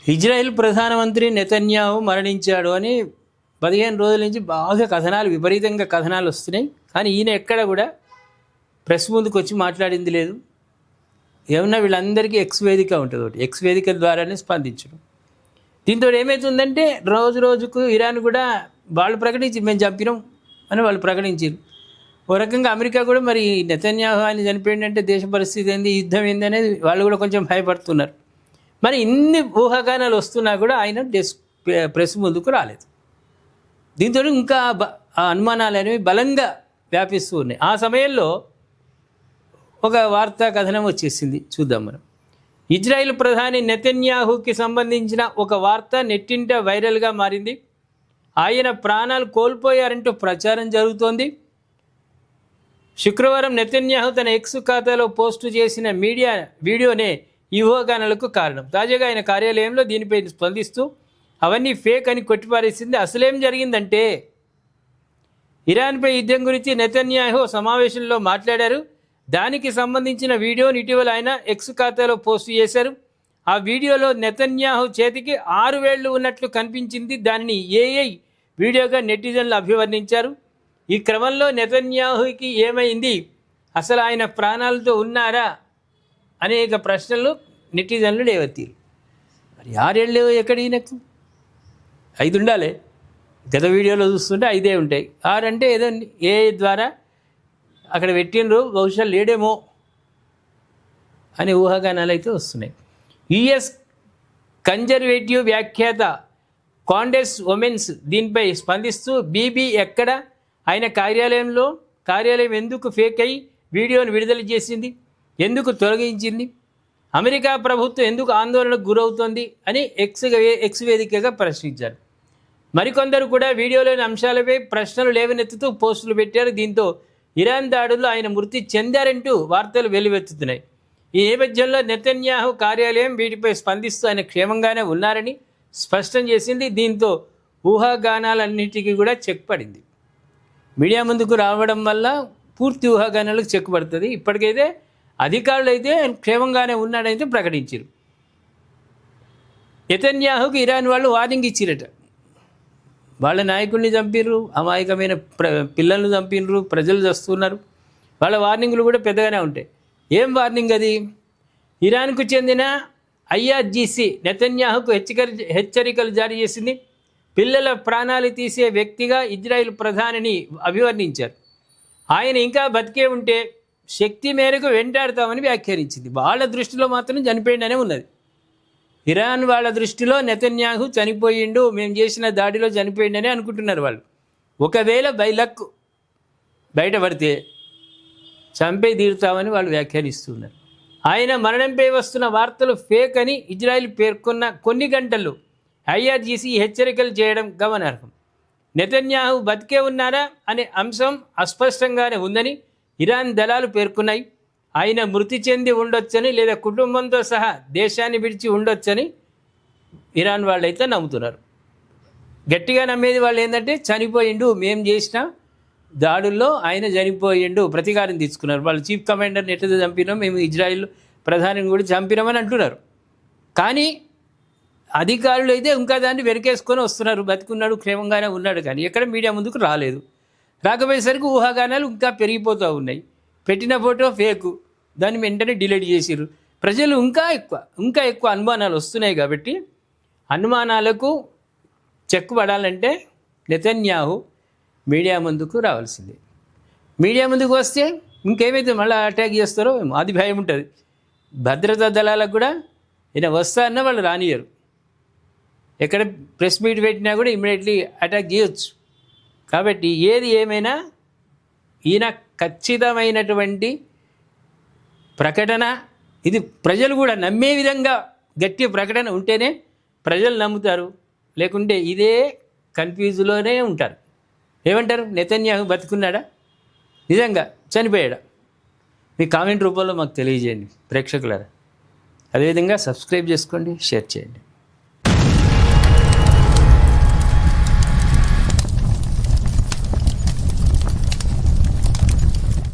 Israel ప్రధానమంత్రి Netanyahu మరణించాడు అని 15 రోజుల నుంచి బాగా విపరీతంగా కథనాలు వస్తున్నాయి. కానీ ఈయన ఎక్కడ కూడా ప్రెస్ ముందుకు వచ్చి మాట్లాడింది లేదు. ఏమన్నా వీళ్ళందరికీ ఎక్స్ వేదిక ఉంటుంది, ఒకటి ఎక్స్ వేదిక ద్వారానే స్పందించడం. దీంతో ఏమవుతుందంటే రోజుకు ఇరాన్ కూడా వాళ్ళు ప్రకటించి మేము చంపినాం అని వాళ్ళు ప్రకటించారు. ఓ రకంగా అమెరికా కూడా మరి నెతన్యాహు ఆయన చనిపోయిందంటే దేశ పరిస్థితి ఏంది, యుద్ధం ఏంది అనేది వాళ్ళు కూడా కొంచెం భయపడుతున్నారు. మరి ఇన్ని ఊహాగానాలు వస్తున్నా కూడా ఆయన ప్రెస్ ముందుకు రాలేదు. దీంతో ఇంకా అనుమానాలు అనేవి బలంగా వ్యాపిస్తూ ఉన్నాయి. ఆ సమయంలో ఒక వార్తా కథనం వచ్చేసింది, చూద్దాం మనం. ఇజ్రాయెల్ ప్రధాని నెతన్యాహుకి సంబంధించిన ఒక వార్త నెట్టింట వైరల్గా మారింది. ఆయన ప్రాణాలు కోల్పోయారంటూ ప్రచారం జరుగుతోంది. శుక్రవారం నెతన్యాహు తన ఎక్స్ ఖాతాలో పోస్టు చేసిన వీడియోనే ఈ ఊహాగానాలకు కారణం. తాజాగా ఆయన కార్యాలయంలో దీనిపై స్పందిస్తూ అవన్నీ ఫేక్ అని కొట్టిపారేసింది. అసలేం జరిగిందంటే ఇరాన్పై యుద్ధం గురించి నెతన్యాహు సమావేశంలో మాట్లాడారు. దానికి సంబంధించిన వీడియోని ఇటీవల ఆయన ఎక్స్ ఖాతాలో పోస్ట్ చేశారు. ఆ వీడియోలో నెతన్యాహు చేతికి 6 వేళ్లు ఉన్నట్లు కనిపించింది. దానిని ఏఐ వీడియోగా నెటిజన్లు అభివర్ణించారు. ఈ క్రమంలో నెతన్యాహుకి ఏమైంది, అసలు ఆయన ప్రాణాలతో ఉన్నారా అనేక ప్రశ్నలు నెటిజన్లు లేవెత్తారు. మరి 6 ఏళ్ళు ఎక్కడి నాకు 5 ఉండాలి. గత వీడియోలో చూస్తుంటే 5 ఉంటాయి. 6 అంటే ఏదో ఏఐ ద్వారా అక్కడ పెట్టినరు, బహుశా లేడేమో అనే ఊహాగానాలు అయితే వస్తున్నాయి. యుఎస్ కన్జర్వేటివ్ వ్యాఖ్యాత కాండెస్ ఉమెన్స్ దీనిపై స్పందిస్తూ బీబీ ఎక్కడ, ఆయన కార్యాలయం ఎందుకు ఫేక్ అయి వీడియోను విడుదల చేసింది, ఎందుకు తొలగించింది, అమెరికా ప్రభుత్వం ఎందుకు ఆందోళనకు గురవుతోంది అని ఎక్స్ వేదికగా ప్రశ్నించారు. మరికొందరు కూడా వీడియోలోని అంశాలపై ప్రశ్నలు లేవనెత్తుతూ పోస్టులు పెట్టారు. దీంతో ఇరాన్ దాడుల్లో ఆయన మృతి చెందారంటూ వార్తలు వెల్లువెత్తుతున్నాయి. ఈ నేపథ్యంలో నెతన్యాహు కార్యాలయం వీటిపై స్పందిస్తూ ఆయన క్షేమంగానే ఉన్నారని స్పష్టం చేసింది. దీంతో ఊహాగానాలన్నిటికీ కూడా చెక్ పడింది. మీడియా ముందుకు రావడం వల్ల పూర్తి ఊహాగానాలకు చెక్ పడుతుంది. ఇప్పటికైతే అధికారులు అయితే క్షేమంగానే ఉన్నాడైతే ప్రకటించారు. నెతన్యాహుకి ఇరాన్ వాళ్ళు వార్నింగ్ ఇచ్చిరట. వాళ్ళ నాయకుడిని చంపిర్రు, అమాయకమైన పిల్లలను చంపినరు, ప్రజలు చస్తున్నారు. వాళ్ళ వార్నింగ్లు కూడా పెద్దగానే ఉంటాయి. ఏం వార్నింగ్ అది? ఇరాన్కు చెందిన ఐఆర్జీసీ నెతన్యాహుకు హెచ్చరికలు జారీ చేసింది. పిల్లల ప్రాణాలు తీసే వ్యక్తిగా ఇజ్రాయెల్ ప్రధానిని అభివర్ణించారు. ఆయన ఇంకా బతికే ఉంటే శక్తి మేరకు వెంటాడతామని వ్యాఖ్యానించింది. వాళ్ళ దృష్టిలో మాత్రం చనిపోయిందనే ఉన్నది. ఇరాన్ వాళ్ళ దృష్టిలో నెతన్యాహు చనిపోయిండు, మేము చేసిన దాడిలో చనిపోయిండని అనుకుంటున్నారు వాళ్ళు. ఒకవేళ బైలక్ బయటపడితే చంపే తీరుతామని వాళ్ళు వ్యాఖ్యానిస్తున్నారు. ఆయన మరణంపై వస్తున్న వార్తలు ఫేక్ అని ఇజ్రాయెల్ పేర్కొన్న కొన్ని గంటల్లో ఐఆర్జీసీ హెచ్చరికలు చేయడం గమనార్హం. నెతన్యాహు బతికే ఉన్నారా అనే అంశం అస్పష్టంగానే ఉందని ఇరాన్ దళాలు పేర్కొన్నాయి. ఆయన మృతి చెంది ఉండొచ్చని లేదా కుటుంబంతో సహా దేశాన్ని విడిచి ఉండొచ్చని ఇరాన్ వాళ్ళైతే నమ్ముతున్నారు. గట్టిగా నమ్మేది వాళ్ళు ఏంటంటే చనిపోయిండు, మేము చేసిన దాడుల్లో ఆయన చనిపోయిండు, ప్రతీకారం తీసుకున్నారు. వాళ్ళు చీఫ్ కమాండర్ని ఎట్లా చంపినాం, మేము ఇజ్రాయిల్ ప్రధానిని కూడా చంపినామని అంటున్నారు. కానీ అధికారులు అయితే ఇంకా దాన్ని వెనకేసుకొని వస్తున్నారు. బతికున్నాడు, క్షేమంగానే ఉన్నాడు, కానీ ఎక్కడ మీడియా ముందుకు రాలేదు. రాకపోయేసరికి ఊహాగానాలు ఇంకా పెరిగిపోతూ ఉన్నాయి. పెట్టిన ఫోటో ఫేకు, దాన్ని వెంటనే డిలీట్ చేసిర్రు. ప్రజలు ఇంకా ఎక్కువ అనుమానాలు వస్తున్నాయి. కాబట్టి అనుమానాలకు చెక్ పడాలంటే నెతన్యాహు మీడియా ముందుకు రావాల్సిందే. మీడియా ముందుకు వస్తే ఇంకేమైతే మళ్ళీ అటాక్ చేస్తారో ఏమో, అది భయం ఉంటుంది. భద్రతా దళాలకు కూడా ఈయన వస్తారన్నా వాళ్ళు రానియరు. ఎక్కడ ప్రెస్ మీట్ పెట్టినా కూడా ఇమ్మీడియట్లీ అటాక్ చేయొచ్చు. కాబట్టి ఏది ఏమైనా ఈయన ఖచ్చితమైనటువంటి ప్రకటన, ఇది ప్రజలు కూడా నమ్మే విధంగా గట్టి ప్రకటన ఉంటేనే ప్రజలు నమ్ముతారు. లేకుంటే ఇదే కన్ఫ్యూజ్లోనే ఉంటారు. ఏమంటారు, నెతన్యాహు బతుకున్నాడా, నిజంగా చనిపోయాడా? మీ కామెంట్ రూపంలో మాకు తెలియజేయండి ప్రేక్షకులారా. అదేవిధంగా సబ్స్క్రైబ్ చేసుకోండి, షేర్ చేయండి.